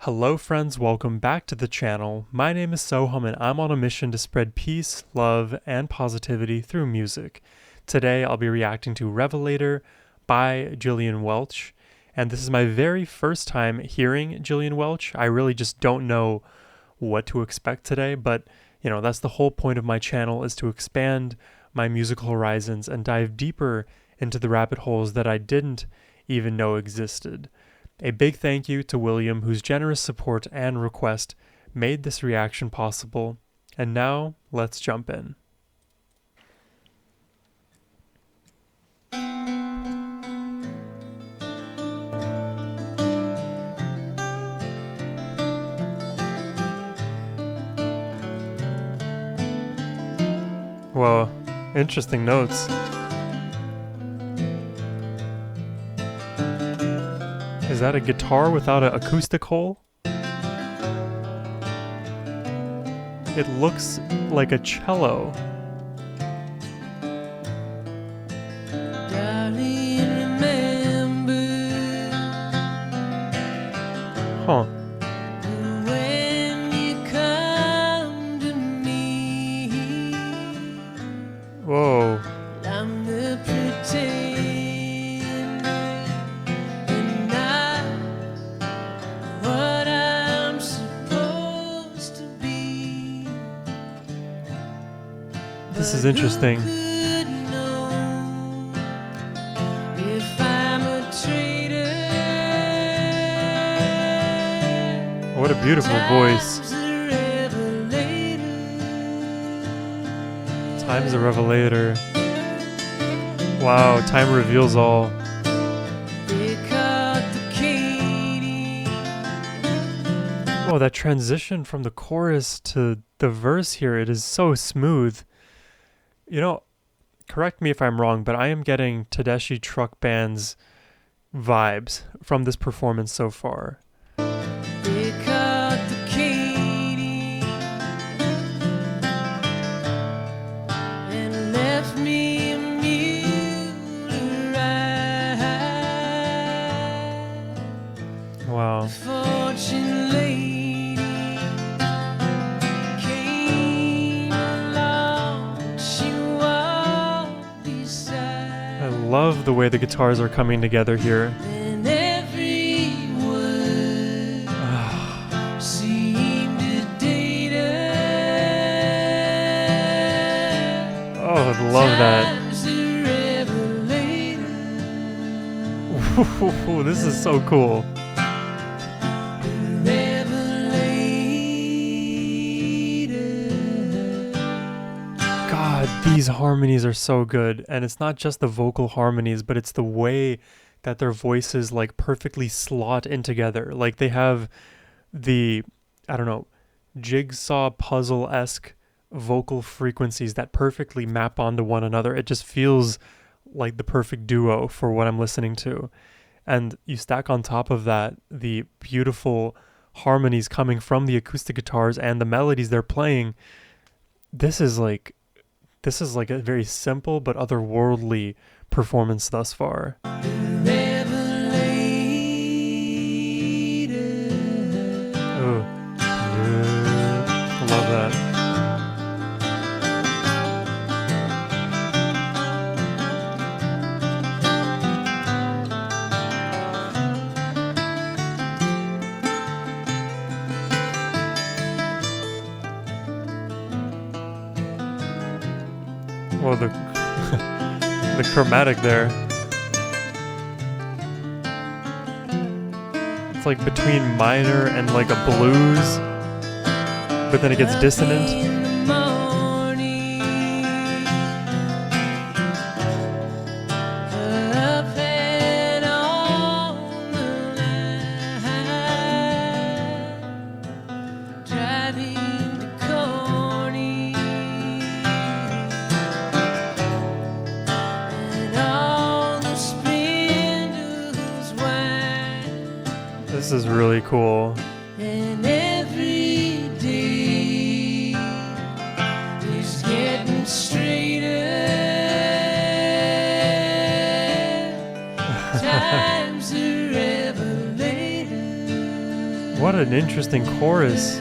Hello friends, welcome back to the channel. My name is Sohum and I'm on a mission to spread peace, love, and positivity through music. Today I'll be reacting to Revelator by Gillian Welch, and this is my very first time hearing Gillian Welch. I really just don't know what to expect today, but that's the whole point of my channel, is to expand my musical horizons and dive deeper into the rabbit holes that I didn't even know existed. A big thank you to William, whose generous support and request made this reaction possible. And now, let's jump in. Whoa, interesting notes. Is that a guitar without an acoustic hole? It looks like a cello. Huh. Whoa. This is interesting. What a beautiful voice. Time's a revelator. Wow, time reveals all. Oh, that transition from the chorus to the verse here, it is so smooth. Correct me if I'm wrong, but I am getting Tedeschi Truck Band's vibes from this performance so far. They cut the Katy and left me a mule to ride. Wow. The fortune lady came along, she walked beside. I love the way the guitars are coming together here. Oh, I love that. Ooh, this is so cool. God, these harmonies are so good. And it's not just the vocal harmonies, but it's the way that their voices like perfectly slot in together. Like they have the, jigsaw puzzle-esque vocal frequencies that perfectly map onto one another. It just feels like the perfect duo for what I'm listening to. And you stack on top of that the beautiful harmonies coming from the acoustic guitars and the melodies they're playing. This is like a very simple but otherworldly performance thus far. Love that. Well, the chromatic there. It's like between minor and like a blues, but then it gets dissonant. This is really cool. And every day is getting straighter. Time's a revelator. What an interesting chorus.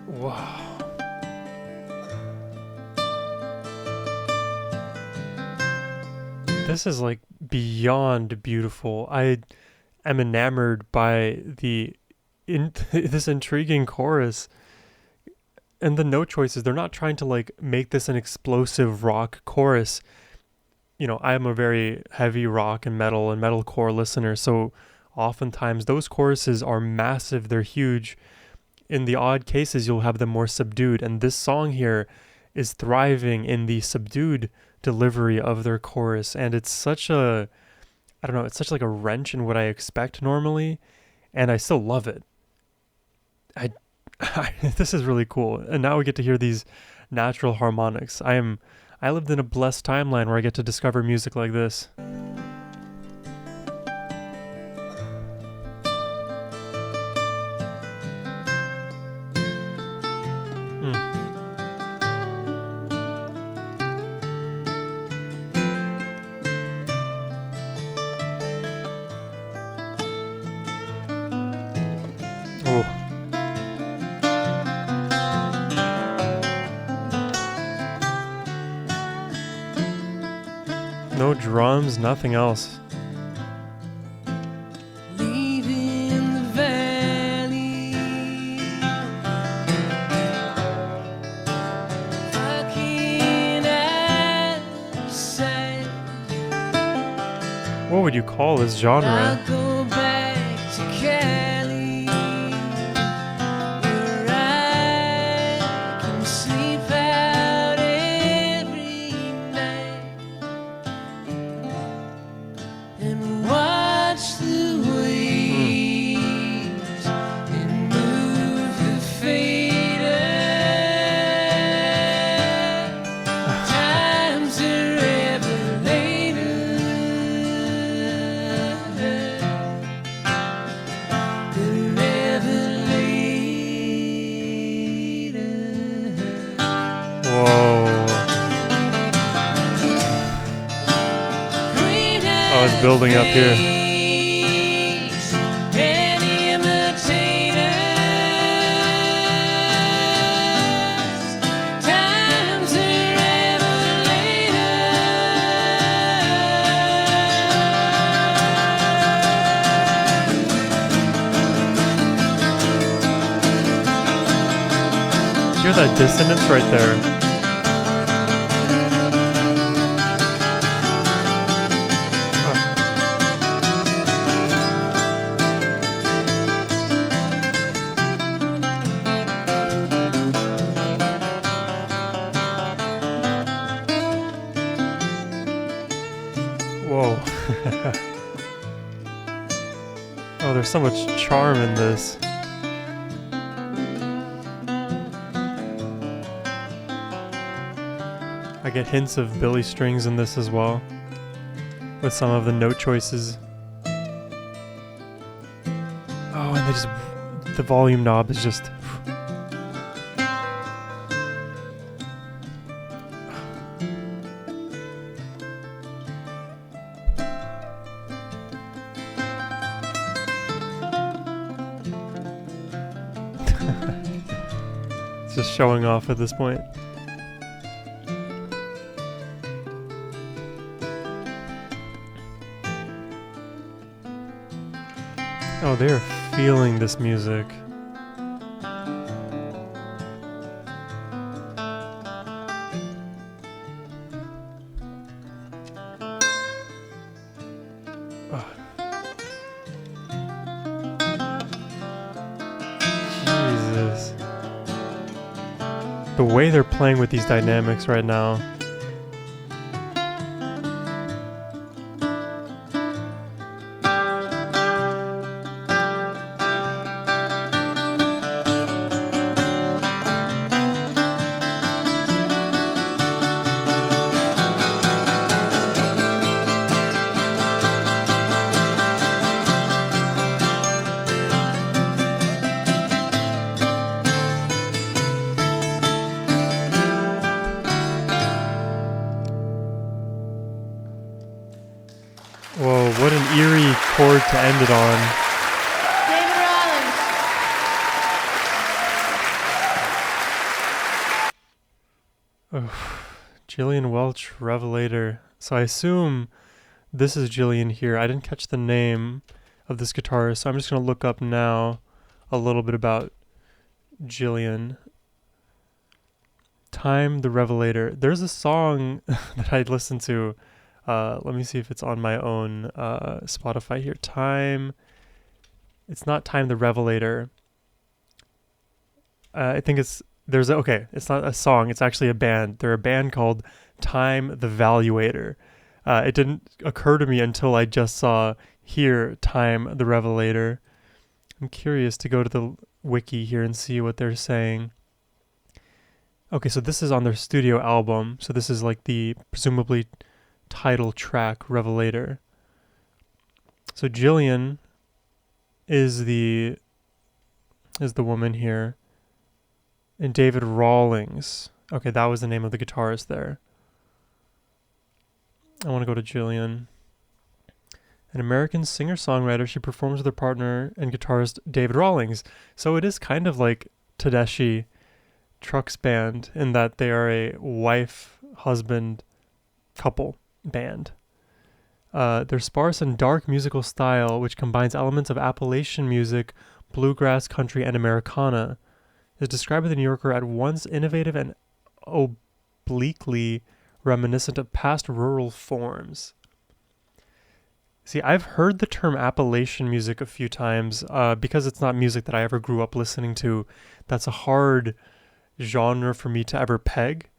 Wow. This is like beyond beautiful. I am enamored by this intriguing chorus. And the note choices, they're not trying to like make this an explosive rock chorus. You know, I am a very heavy rock and metalcore listener, so oftentimes those choruses are massive, they're huge. In the odd cases, you'll have them more subdued, and this song here is thriving in the subdued delivery of their chorus, and it's such a, I don't know, it's such like a wrench in what I expect normally, and I still love it. This is really cool, and now we get to hear these natural harmonics. I lived in a blessed timeline where I get to discover music like this. Oh. No drums, nothing else. Leaving the valley, looking at the sight. What would you call this genre? I'll go back to Cali, where I can sleep out every night and watch the waves and move the fader. Time's a revelator. The revelator. Whoa. Oh, it's building up here. And imitators. Time's a revelator. Hear that dissonance right there. Whoa. Oh, there's so much charm in this. I get hints of Billy strings in this as well, with some of the note choices. Oh, and the volume knob is just... It's just showing off at this point. Oh, they're feeling this music. Oh. Jesus. The way they're playing with these dynamics right now. what an eerie chord to end it on. David Rawlings. Gillian Welch, Revelator. So I assume this is Gillian here. I didn't catch the name of this guitarist, so I'm just going to look up now a little bit about Gillian. Time the Revelator. There's a song that I listened to. Let me see if it's on my own Spotify here. It's not Time the Revelator. I think it's not a song. It's actually a band. They're a band called Time the Valuator. It didn't occur to me until I just saw here Time the Revelator. I'm curious to go to the wiki here and see what they're saying. Okay, so this is on their studio album. So this is like the presumably title track, Revelator. So Gillian is the woman here. And David Rawlings. Okay, that was the name of the guitarist there. I want to go to Gillian. An American singer-songwriter, she performs with her partner and guitarist David Rawlings. So it is kind of like Tedeschi Trucks Band in that they are a wife-husband couple band. Their sparse and dark musical style, which combines elements of Appalachian music, bluegrass, country, and Americana, is described by the New Yorker at once innovative and obliquely reminiscent of past rural forms. See, I've heard the term Appalachian music a few times because it's not music that I ever grew up listening to. That's a hard genre for me to ever peg,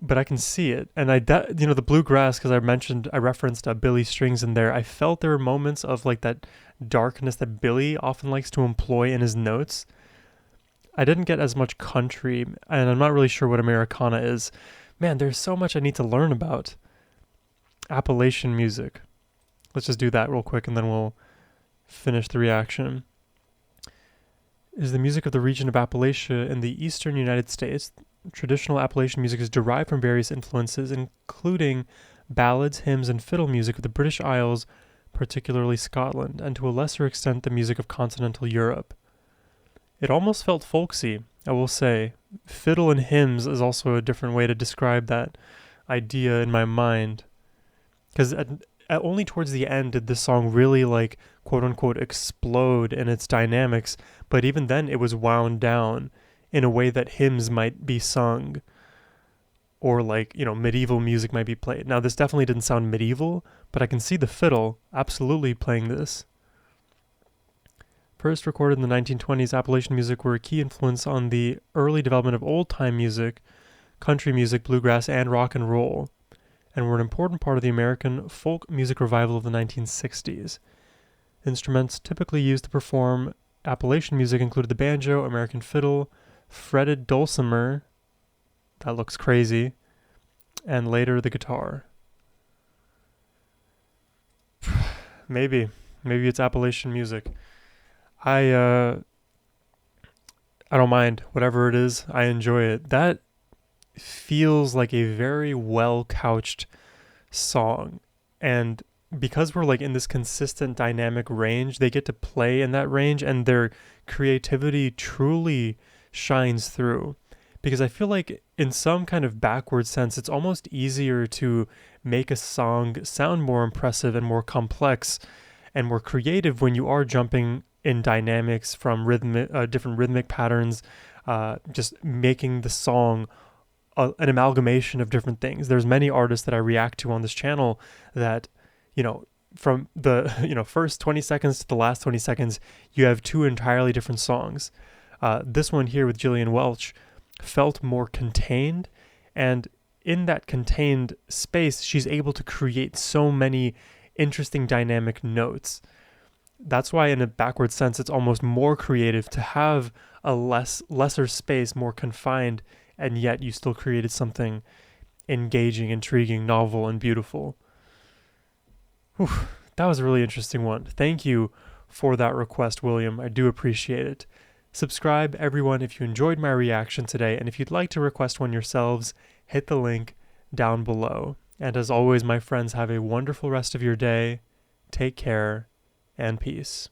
but I can see it. And the bluegrass, because I referenced Billy Strings in there. I felt there were moments of like that darkness that Billy often likes to employ in his notes. I didn't get as much country, and I'm not really sure what Americana is. Man, there's so much I need to learn about Appalachian music. Let's just do that real quick, and then we'll finish the reaction. Is the music of the region of Appalachia in the eastern United States. Traditional Appalachian music is derived from various influences, including ballads, hymns, and fiddle music of the British Isles, particularly Scotland, and to a lesser extent the music of continental Europe. It almost felt folksy, I will say. Fiddle and hymns is also a different way to describe that idea in my mind. Because only towards the end did this song really, like, quote-unquote, explode in its dynamics, but even then it was wound down in a way that hymns might be sung, or, like, medieval music might be played. Now, this definitely didn't sound medieval, but I can see the fiddle absolutely playing this. First recorded in the 1920s, Appalachian music were a key influence on the early development of old-time music, country music, bluegrass, and rock and roll, and were an important part of the American folk music revival of the 1960s. Instruments typically used to perform Appalachian music included the banjo, American fiddle, fretted dulcimer, that looks crazy, and later the guitar. Maybe it's Appalachian music. I don't mind. Whatever it is, I enjoy it. That feels like a very well-couched song. And because we're like in this consistent dynamic range, they get to play in that range and their creativity truly shines through. Because I feel like in some kind of backward sense, it's almost easier to make a song sound more impressive and more complex and more creative when you are jumping in dynamics from different rhythmic patterns, just making the song an amalgamation of different things. There's many artists that I react to on this channel that, from the first 20 seconds to the last 20 seconds, you have two entirely different songs. This one here with Gillian Welch felt more contained, and in that contained space, she's able to create so many interesting dynamic notes. That's why in a backward sense, it's almost more creative to have a lesser space, more confined, and yet you still created something engaging, intriguing, novel, and beautiful. Whew, that was a really interesting one. Thank you for that request, William. I do appreciate it. Subscribe, everyone, if you enjoyed my reaction today, and if you'd like to request one yourselves, hit the link down below. And as always, my friends, have a wonderful rest of your day. take care, and peace.